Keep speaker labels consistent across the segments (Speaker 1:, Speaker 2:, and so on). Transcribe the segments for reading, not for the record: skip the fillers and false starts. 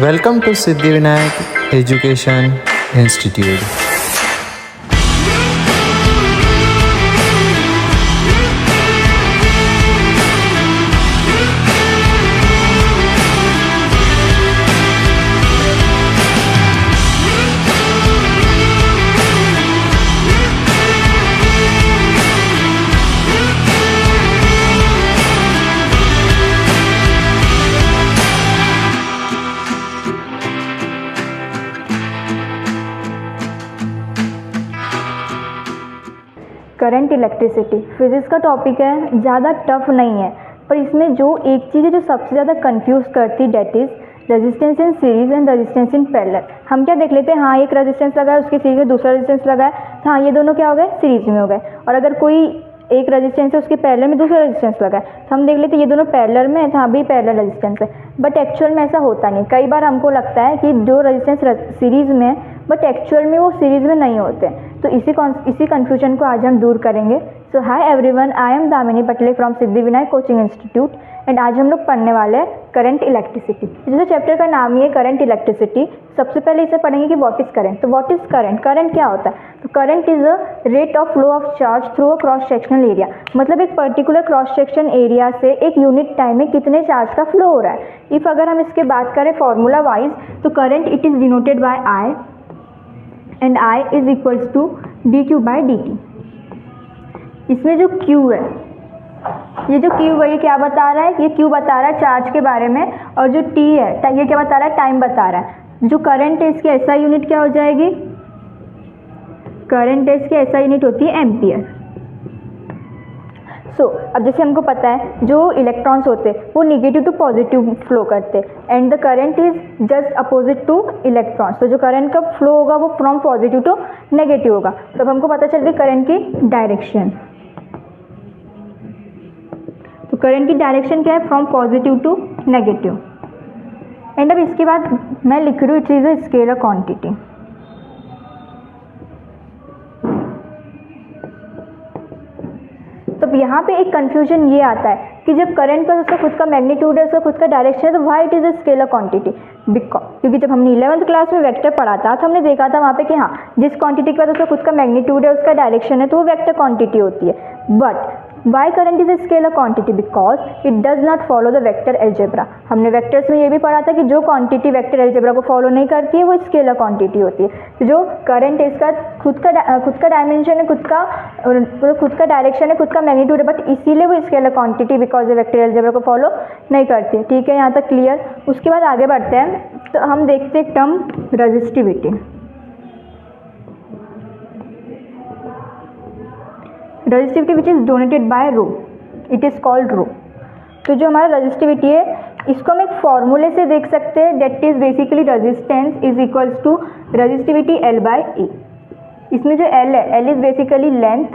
Speaker 1: Welcome to Siddhivinayak Education Institute.
Speaker 2: Current electricity physics का topic है, ज़्यादा टफ नहीं है, पर इसमें जो एक चीज़ है जो सबसे ज़्यादा कंफ्यूज करती that is resistance in series and resistance in parallel. हम क्या देख लेते हैं, हाँ एक रेजिस्टेंस लगा है, उसके सीरीज में दूसरा रेजिस्टेंस लगा है, तो हाँ ये दोनों क्या हो गए, सीरीज में हो गए। और अगर कोई एक रेजिस्टेंस है उसके पैरेलल में दूसरा रेजिस्टेंस लगा है, तो हम देख लेते हैं ये दोनों पैरेलल में है, तो हाँ भी पैरेलल रेजिस्टेंस है। बट एक्चुअल में ऐसा होता नहीं। कई बार हमको लगता है कि जो रेजिस्टेंस सीरीज में है, बट एक्चुअल में वो सीरीज में नहीं होते। तो इसी कन्फ्यूजन को आज हम दूर करेंगे। So hi everyone, I am Damini Patle from Siddhivinayak coaching institute and आज हम लोग पढ़ने वाले हैं करंट इलेक्ट्रिसिटी। जैसे चैप्टर का नाम ही है करंट इलेक्ट्रिसिटी। सबसे पहले इसे पढ़ेंगे कि व्हाट इज करंट। तो व्हाट इज करंट, करंट क्या होता है? तो current is a rate of flow of charge through a cross sectional area. मतलब एक पर्टिकुलर क्रॉस सेक्शन एरिया से एक यूनिट टाइम में कितने चार्ज का फ्लो हो रहा है। इफ अगर हम इसके बात करें फॉर्मूला वाइज, तो current it is denoted by I and I is equals to D Q by D T. इसमें जो Q है, ये जो Q है ये क्या बता रहा है? ये Q बता रहा है चार्ज के बारे में, और जो T है ये क्या बता रहा है? टाइम बता रहा है। जो करंट है इसकी ऐसा यूनिट क्या हो जाएगी? करंट है इसकी ऐसा यूनिट होती है एम्पियर। अब जैसे हमको पता है जो इलेक्ट्रॉन्स होते हैं वो निगेटिव टू पॉजिटिव फ्लो करते हैं and the current is just opposite two electrons. तो जो करंट का फ्लो होगा वो फ्रॉम पॉजिटिव टू नेगेटिव होगा। तो अब हमको पता चल गई करंट की डायरेक्शन। तो करंट की डायरेक्शन क्या है? From positive to negative. And अब इसके बाद मैं लिख रही हूँ it is a scalar quantity. तो यहाँ पे एक कंफ्यूजन ये आता है कि जब करंट का उसका खुद का मैग्नीट्यूड है, उसका खुद का डायरेक्शन है, तो why it is a scalar quantity? क्योंकि जब हमने 11th क्लास में वेक्टर पढ़ा था तो हमने देखा था वहाँ पे कि हाँ जिस क्वांटिटी के बाद उसका खुद का मैग्नीट्यूड है, उसका डायरेक्शन है, तो वो वेक्टर क्वांटिटी होती है। But why current is a scalar quantity? Because it does not follow the vector algebra. हमने वेक्टर्स में ये भी पढ़ा था कि जो क्वांटिटी वेक्टर एल्जेब्रा को फॉलो नहीं करती है वो स्केलर क्वांटिटी होती है। तो जो करंट है इसका खुद का डायमेंशन है, खुद का डायरेक्शन है, खुद का मैग्नीट्यूड है, बट इसीलिए वो scalar quantity because vector algebra को फॉलो नहीं करती है। ठीक है, यहाँ तक क्लियर। उसके बाद आगे बढ़ते हैं, तो हम देखते हैं term resistivity. Resistivity which is donated by rho, it is called rho. तो जो हमारा रेजिस्टिविटी है इसको हम एक फॉर्मूले से देख सकते हैं, that is basically resistance is equals to resistivity L by a. इसमें जो L है, L इज बेसिकली लेंथ,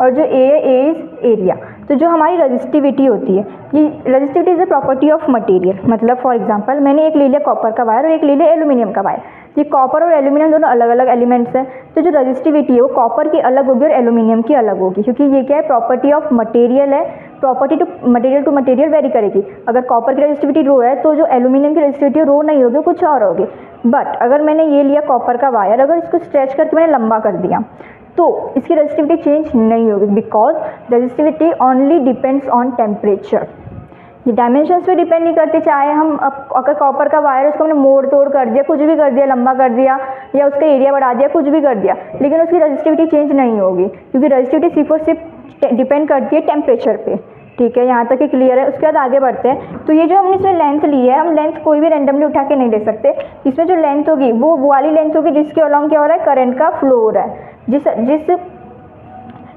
Speaker 2: और जो A है, A इज एरिया। तो जो हमारी रेजिस्टिविटी होती है, ये resistivity is a property of material. मतलब फॉर एग्जांपल मैंने एक ले लिया कॉपर का वायर और एक ले लिया एल्यूमिनियम का वायर। ये कॉपर और एल्यूमिनियम दोनों अलग अलग एलिमेंट्स हैं। तो जो रेजिस्टिविटी है वो कॉपर की अलग होगी और एल्यूमिनियम की अलग होगी, क्योंकि ये क्या है? प्रॉपर्टी ऑफ मटेरियल है। प्रॉपर्टी टू मटेरियल वेरी करेगी। अगर कॉपर की रेजिस्टिविटी रो है तो जो एल्यूमिनियम की रेजिस्टिविटी रो नहीं होगी, कुछ और होगी। बट अगर मैंने ये लिया कॉपर का वायर, अगर इसको स्ट्रेच करके मैंने लंबा कर दिया तो इसकी रेजिस्टिविटी चेंज नहीं होगी, because resistivity only depends on temperature. ये डायमेंशंस पे डिपेंड नहीं करते। चाहे हम अगर कॉपर का वायर उसको हमने मोड़ तोड़ कर दिया, कुछ भी कर दिया, लंबा कर दिया या उसका एरिया बढ़ा दिया, कुछ भी कर दिया, लेकिन उसकी रेजिस्टिविटी चेंज नहीं होगी, क्योंकि रेजिस्टिविटी सिर्फ और सिर्फ डिपेंड करती है टेम्परेचर पे। ठीक है, यहाँ तक ही क्लियर है। उसके बाद आगे बढ़ते हैं। तो ये जो हमने इसमें लेंथ ली है, हम लेंथ कोई भी रैंडमली उठा के नहीं ले सकते। इसमें जो लेंथ होगी वो वाली लेंथ होगी जिसके अलॉन्ग क्या हो रहा है? करंट का फ्लो हो रहा है।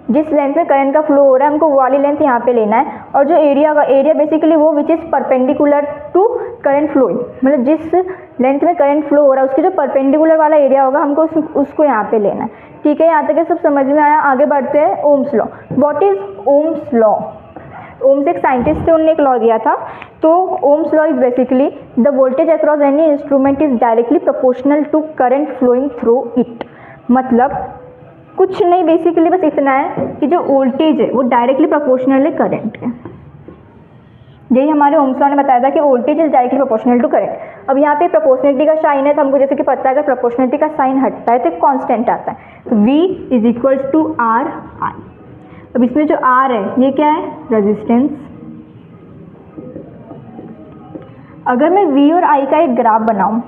Speaker 2: जिस लेंथ में करंट का फ्लो हो रहा है हमको वो वाली लेंथ यहाँ पे लेना है। और जो एरिया होगा, एरिया बेसिकली वो which is perpendicular to current flowing. मतलब जिस लेंथ में करंट फ्लो हो रहा है उसके जो परपेंडिकुलर वाला एरिया होगा हमको उसको यहाँ पे लेना है। ठीक है, यहाँ तक ये सब समझ में आया। आगे बढ़ते हैं। Ohm's law. What is Ohm's law? Ohm's एक साइंटिस्ट थे, उन्होंने एक लॉ दिया था। तो Ohm's law is basically the voltage across any instrument is directly proportional to current flowing through it. मतलब कुछ नहीं, बेसिकली बस इतना है कि जो वोल्टेज है वो डायरेक्टली प्रोपोर्शनल है करंट के। यही हमारे ओम्स लॉ ने बताया था कि voltage is directly proportional to current. अब यहाँ पे प्रोपोर्शनलिटी का साइन है तो हमको जैसे कि पता है अगर प्रोपोर्शनलिटी का साइन हटता है तो एक कांस्टेंट आता है, तो V is equals to R I. अब इसमें जो R है ये क्या है, रेजिस्टेंस। अगर मैं V और I का एक ग्राफ बनाऊं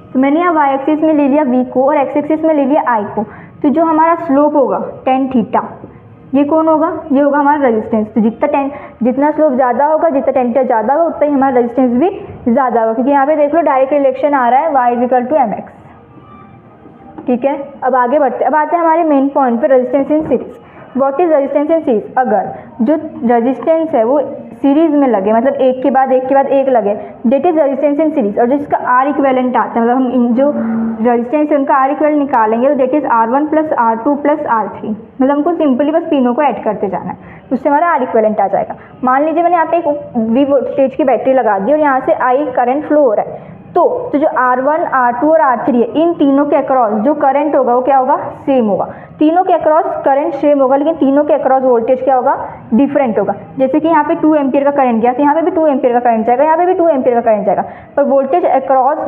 Speaker 2: तो मैंने यहाँ y एक्सिस में ले लिया V को और x एक्सिस में ले लिया I को, तो जो हमारा स्लोप होगा tan थीटा, ये कौन होगा, ये होगा हमारा रेजिस्टेंस। तो जितना स्लोप ज़्यादा होगा, जितना tan थीटा ज़्यादा होगा, उतना ही हमारा रेजिस्टेंस भी ज़्यादा होगा, क्योंकि यहाँ पे देख लो डायरेक्ट रिलेशन आ रहा है y is equal to mx। ठीक है, अब आगे बढ़ते हैं। अब आते हैं हमारे मेन पॉइंट पे, resistance in series. What is resistance in series? अगर जो रेजिस्टेंस है वो सीरीज में लगे, मतलब एक के बाद एक लगे, that is resistance in series. और जिसका आर इक्वेलेंट आता है, मतलब हम इन जो रेजिस्टेंस है उनका आर इक्वेलेंट निकालेंगे तो that is R1 plus R2 plus R3। मतलब हमको सिंपली बस तीनों को ऐड करते जाना है, उससे हमारा आर इक्वेलेंट आ जाएगा। मान लीजिए मैंने यहाँ पे एक V वोल्टेज की बैटरी लगा दी और यहाँ से I करंट फ्लो हो रहा है, तो जो R1, R2 और R3 है, इन तीनों के अक्रॉस जो करंट होगा वो क्या होगा, सेम होगा। तीनों के अक्रॉस करंट सेम होगा, लेकिन तीनों के अक्रॉस वोल्टेज क्या होगा, डिफरेंट होगा। जैसे कि यहाँ पे 2 एम्पियर का करंट गया तो यहाँ पे भी 2 एम्पियर का करंट जाएगा, यहाँ पे भी 2 एम्पियर का करंट जाएगा, पर voltage across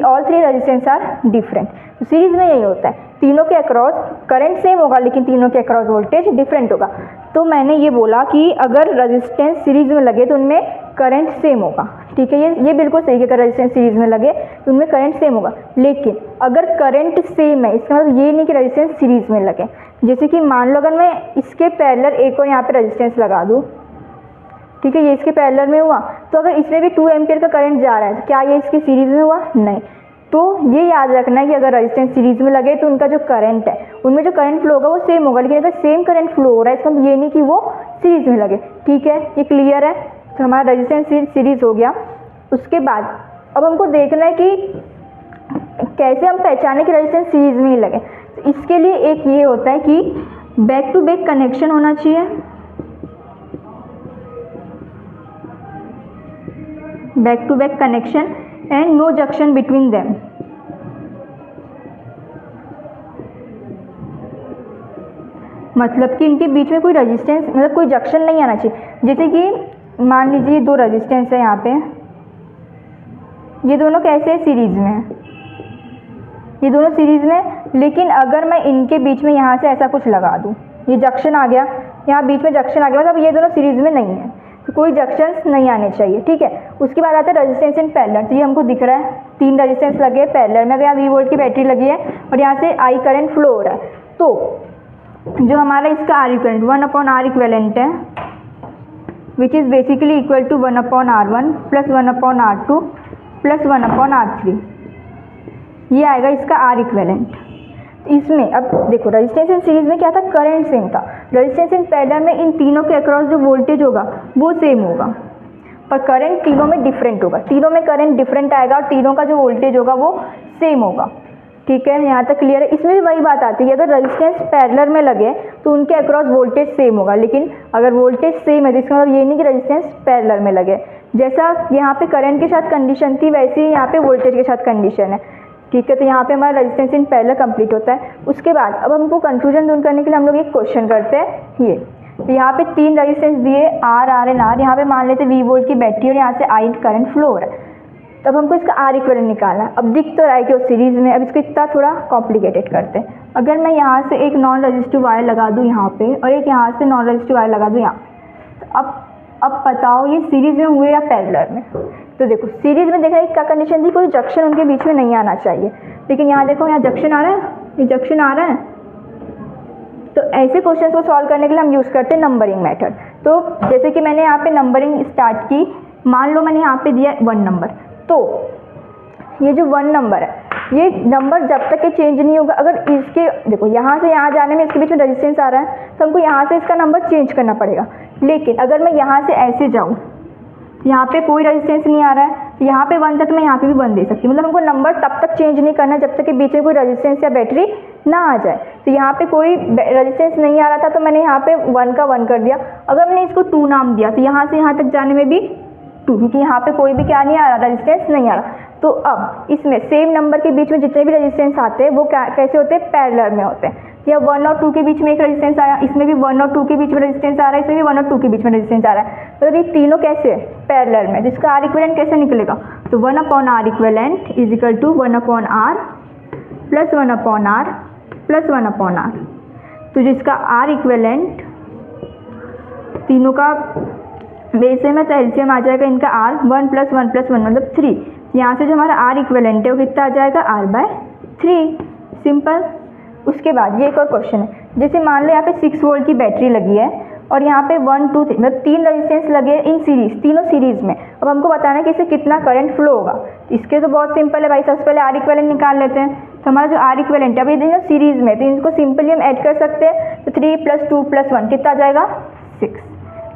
Speaker 2: all three resistance R different. तो सीरीज में यही होता है, तीनों के अक्रॉस करंट सेम होगा लेकिन तीनों के अक्रॉस वोल्टेज डिफरेंट होगा। तो मैंने ये बोला कि अगर रेजिस्टेंस सीरीज में लगे तो उनमें करंट सेम होगा। ठीक है, ये बिल्कुल सही है, अगर रेजिस्टेंस सीरीज में लगे तो उनमें करंट सेम होगा। लेकिन अगर करंट सेम है, इसका मतलब ये नहीं कि रेजिस्टेंस सीरीज में लगे। जैसे कि मान लो अगर मैं इसके पैरेलल एक और यहाँ पे रेजिस्टेंस लगा दूँ, ठीक है, ये इसके पैरेलल में हुआ, तो अगर इसमें भी 2 एम्पियर का करंट जा रहा है तो क्या ये इसके सीरीज में हुआ, नहीं। तो ये याद रखना है कि अगर रेजिस्टेंस सीरीज में लगे तो उनका जो करंट है, उनमें जो करंट फ्लो होगा वो सेम होगा, लेकिन अगर सेम करंट फ्लो हो रहा है इसका मतलब ये नहीं कि वो सीरीज में लगे। ठीक है, ये क्लियर है। तो हमारा रेजिस्टेंस सीरीज हो गया। उसके बाद अब हमको देखना है कि कैसे हम पहचाने कि रेजिस्टेंस सीरीज में ही लगे। तो इसके लिए एक ये होता है कि बैक टू बैक कनेक्शन होना चाहिए, back to back connection and no junction between them. मतलब कि इनके बीच में कोई रेजिस्टेंस, मतलब कोई जंक्शन नहीं आना चाहिए। जैसे कि मान लीजिए 2 रेजिस्टेंस है यहाँ पे, ये दोनों कैसे है, सीरीज में है, ये दोनों सीरीज में, लेकिन अगर मैं इनके बीच में यहाँ से ऐसा कुछ लगा दूँ, ये जंक्शन आ गया, यहाँ बीच में जंक्शन आ गया, मतलब ये दोनों सीरीज में नहीं है, तो कोई जंक्शंस नहीं आने चाहिए। ठीक है, उसके बाद आता है रेजिस्टेंस इन पैरेलल। तो ये हमको दिख रहा है 3 रेजिस्टेंस लगे हैं पैरेलल में, अगर यहाँ V वोल्ट की बैटरी लगी है और यहाँ से I करंट फ्लो हो रहा है, तो जो हमारा इसका आर इक्वेलेंट 1/R इक्वेलेंट है, which is basically equal to 1/R1 plus 1/R2 plus 1/R3, ये आएगा इसका आर इक्वेलेंट। इसमें अब देखो रेजिस्टेंस इन सीरीज में क्या था, करंट सेम था। रेजिस्टेंस इन पैरेलल में इन तीनों के अक्रॉस जो वोल्टेज होगा वो सेम होगा, पर करंट तीनों में डिफरेंट होगा। तीनों में करंट डिफरेंट आएगा और तीनों का जो वोल्टेज होगा वो सेम होगा। ठीक है, यहाँ तक क्लियर है। इसमें भी वही बात आती है, अगर रेजिस्टेंस पैरेलल में लगे तो उनके अक्रॉस वोल्टेज सेम होगा, लेकिन अगर वोल्टेज सेम है तो इसका मतलब ये नहीं कि रेजिस्टेंस पैरेलल में लगे। जैसा यहाँ पे करंट के साथ कंडीशन थी वैसे ही यहाँ पे वोल्टेज के साथ कंडीशन है। ठीक है, तो यहाँ पे हमारा रेजिस्टेंस इन पैरेलल कंप्लीट होता है। उसके बाद अब हमको कंफ्यूजन दूर करने के लिए हम लोग एक क्वेश्चन करते हैं। ये तो यहाँ पे 3 रेजिस्टेंस दिए R एंड R, यहाँ पे मान लेते V वोल्ट की बैटरी और यहाँ से I करंट फ्लो हो रहा है, तब हमको इसका आर इक्विवेलेंट निकालना है। अब दिख तो रहा है कि वो सीरीज में, अब इसको इतना थोड़ा कॉम्प्लिकेटेड करते हैं। अगर मैं यहाँ से एक नॉन रेजिस्टिव वायर लगा दूँ यहाँ पे और एक यहाँ से नॉन रेजिस्टिव वायर लगा दूँ यहाँ, तो अब बताओ ये सीरीज में हुए या पैरेलल में। तो देखो सीरीज में देखना क्या कंडीशन थी, कोई जंक्शन उनके बीच में नहीं आना चाहिए, लेकिन यहाँ देखो यहाँ जंक्शन आ रहा है, ये जंक्शन आ रहा है। तो ऐसे क्वेश्चन को सॉल्व करने के लिए हम यूज़ करते हैं नंबरिंग मेथड। तो जैसे कि मैंने यहाँ पे नंबरिंग स्टार्ट की, मान लो मैंने यहाँ पे दिया 1 नंबर, तो ये जो 1 नंबर है ये नंबर जब तक ये चेंज नहीं होगा, अगर इसके देखो यहाँ से यहाँ जाने में इसके बीच में रेजिस्टेंस आ रहा है तो हमको यहाँ से इसका नंबर चेंज करना पड़ेगा। लेकिन अगर मैं यहाँ से ऐसे जाऊँ, यहाँ पे कोई रेजिस्टेंस नहीं आ रहा है, तो यहाँ पे 1 था तो मैं यहाँ पे भी 1 दे सकती हूँ। मतलब हमको नंबर तब तक चेंज नहीं करना जब तक कि बीच में कोई रेजिस्टेंस या बैटरी ना आ जाए। तो यहाँ पे कोई रेजिस्टेंस नहीं आ रहा था तो मैंने यहाँ पे 1 का 1 कर दिया। अगर मैंने इसको 2 नाम दिया तो यहाँ से यहाँ तक जाने में भी 2, क्योंकि यहाँ पे कोई भी क्या नहीं आ रहा, रेजिस्टेंस नहीं आ रहा। तो अब इसमें सेम नंबर के बीच में जितने भी रेजिस्टेंस आते हैं वो कैसे होते हैं, पैरेलल में होते हैं। या 1 और 2 के बीच में एक रेजिस्टेंस आया, इसमें भी 1 और 2 के बीच में रेजिस्टेंस आ रहा है, इसमें भी 1 और 2 के बीच में रेजिस्टेंस आ रहा है, मतलब ये तीनों कैसे पैरेलल में, जिसका आर इक्विवेलेंट कैसे निकलेगा, तो 1/r equivalent is equal to 1/r plus 1/r plus 1/r। तो जिसका आर इक्विवेलेंट तीनों का बेस है में, तो एलसीएम आ जाएगा इनका आर 1 + 1 + 1 मतलब 3। यहाँ से जो हमारा आर इक्विवेलेंट है वो कितना आ जाएगा, r/3, सिंपल। उसके बाद ये एक और क्वेश्चन है, जैसे मान लो यहाँ पे 6 वोल्ट की बैटरी लगी है और यहाँ पे 1 2 3 मतलब 3 रेजिस्टेंस लगे इन सीरीज, तीनों सीरीज में। अब हमको बताना है कि इससे कितना करंट फ्लो होगा। इसके तो बहुत सिंपल है भाई, सबसे पहले आर इक्विवेलेंट निकाल लेते हैं। तो हमारा जो आर इक्विवेलेंट है, अब ये देखो सीरीज में, तो इनको सिंपली हम ऐड कर सकते हैं। तो 3 + 2 + 1 कितना आ जाएगा, 6।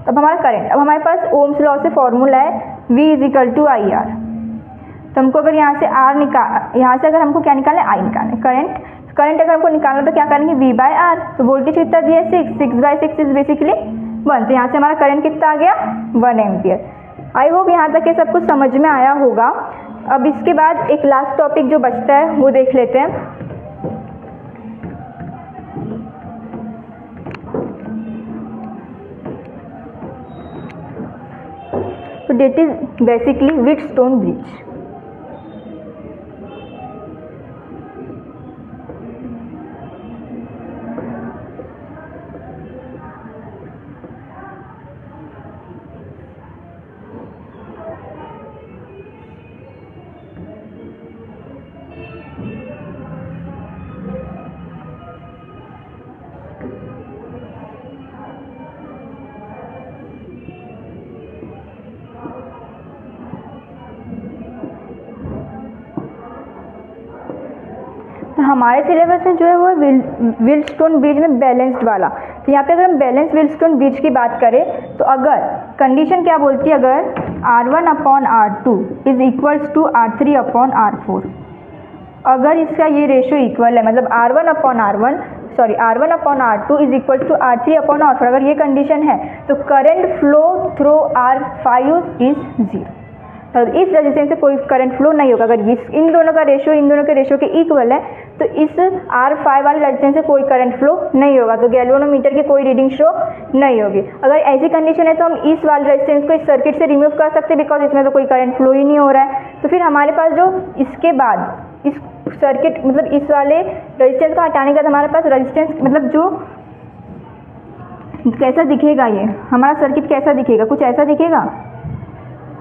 Speaker 2: अब हमारा करंट, अब हमारे पास ओम्स लॉ से फॉर्मूला है V = IR। तो हमको अगर यहाँ से R यहाँ से अगर हमको क्या निकालना है, I निकालना है। करंट अगर हमको निकालना तो क्या करेंगे, V/R। तो वोल्टेज कितना दिया है, 6/6 इज बेसिकली 1। तो यहाँ से हमारा करंट कितना आ गया, 1 एम्पियर। आई होप यहाँ तक ये सब कुछ समझ में आया होगा। अब इसके बाद एक लास्ट टॉपिक जो बचता है वो देख लेते हैं। तो that is basically Wheatstone bridge. तो हमारे सिलेबस में जो है वो व्हीटस्टोन ब्रिज में बैलेंस्ड वाला। तो यहाँ पे अगर हम बैलेंस व्हीटस्टोन ब्रिज की बात करें तो अगर कंडीशन क्या बोलती है, अगर R1/R2 is equals to R3/R4, अगर इसका ये रेशियो इक्वल है, मतलब R1/R2 is equal to R3/R4, अगर ये कंडीशन है तो current flow through R5 is 0। तो इस रेजिस्टेंस से कोई करंट फ्लो नहीं होगा। अगर इन दोनों का रेशियो इन दोनों के रेशियो के इक्वल है तो इस R5 वाले रेजिस्टेंस से कोई करंट फ्लो नहीं होगा, तो गैल्वेनोमीटर की कोई रीडिंग शो नहीं होगी। अगर ऐसी कंडीशन है तो हम इस वाले रेजिस्टेंस को इस सर्किट से रिमूव कर सकते हैं, बिकॉज इसमें तो कोई करंट फ्लो ही नहीं हो रहा है। तो फिर हमारे पास जो इसके बाद इस सर्किट मतलब इस वाले रेजिस्टेंस को हटाने के बाद हमारे पास रेजिस्टेंस मतलब जो कैसा दिखेगा, ये हमारा सर्किट कैसा दिखेगा, कुछ ऐसा दिखेगा।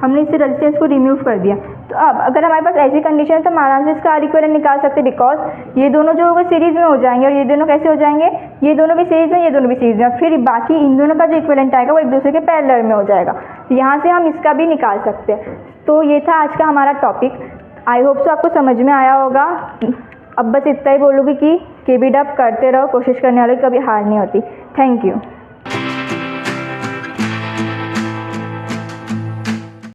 Speaker 2: हमने इससे रेजिस्टेंस को रिमूव कर दिया। तो अब अगर हमारे पास ऐसी कंडीशन है तो हम आराम से इसका आर इक्विवेलेंट निकाल सकते हैं, बिकॉज ये दोनों जो होगा सीरीज में हो जाएंगे और ये दोनों कैसे हो जाएंगे, ये दोनों भी सीरीज में, ये दोनों भी सीरीज में, फिर बाकी इन दोनों का जो इक्विवेलेंट आएगा वो एक दूसरे के पैरेलल में हो जाएगा। तो यहाँ से हम इसका भी निकाल सकते हैं। तो ये था आज का हमारा टॉपिक। आई होप सो आपको समझ में आया होगा। अब बस इतना ही बोलूँगी कि KB डब करते रहो, कोशिश करने वाले कभी हार नहीं होती। Thank you.